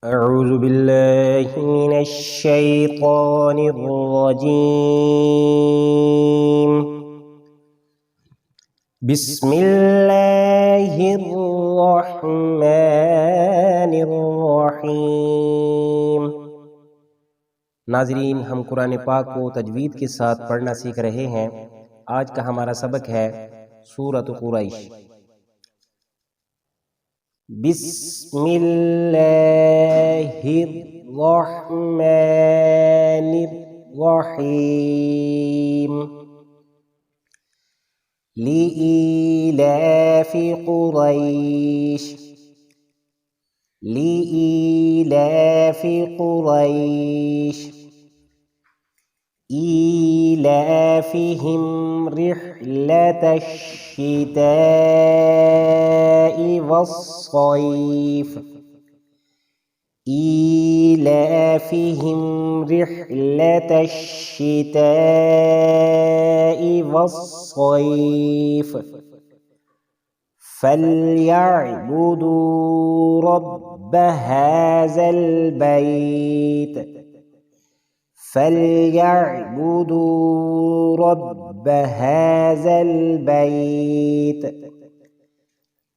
أعوذ بالله من الشيطان الرجيم. بسم الله الرحمن الرحीम। नाजरीन, हम कुरान पाक को तजवीद के साथ पढ़ना सीख रहे हैं। आज का हमारा सबक है सूरत कुरैश। बिस्मिल्लाहिर्रहमानिर्रहीम। लिईलाफि कुरैश। लिईलाफि कुरैश ईलाफिहिम रिह्लतश शिताइ वस्सैफ। ईलाफिहिम रिह्लतश शिताइ वस्सैफ फल्यअबुदू रब्ब हाज़ल बैत। फल्यअबुदू रब्ब हाज़ल बैत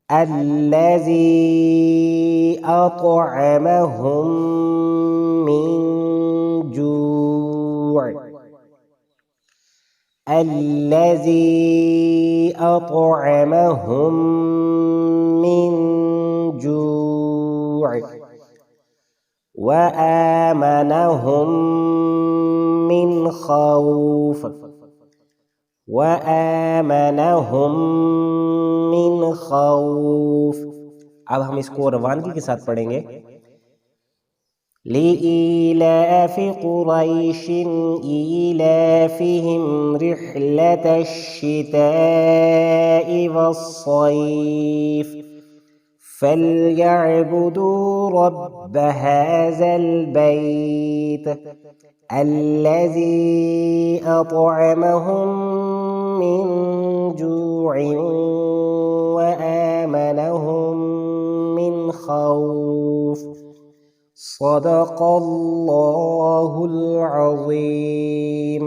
अल्लज़ी अत्अमहुम मिन जूअ। अल्लज़ी अत्अमहुम मिन जूअ व आमनहुम मिन खौफ। व आमनहुम मिन खौफ। अब हम इसको रवानगी के साथ पढ़ेंगे। लिईलाफि कुरैशिन ईलाफिहिम रिह्लतश शिताइ वस्सैफ फल्यअबुदू रब्ब हाज़ल बैत अल्लज़ी अत्अमहुम मिन जूअ व आमनहुम मिन खौफ। सदक़ल्लाहुल अज़ीम।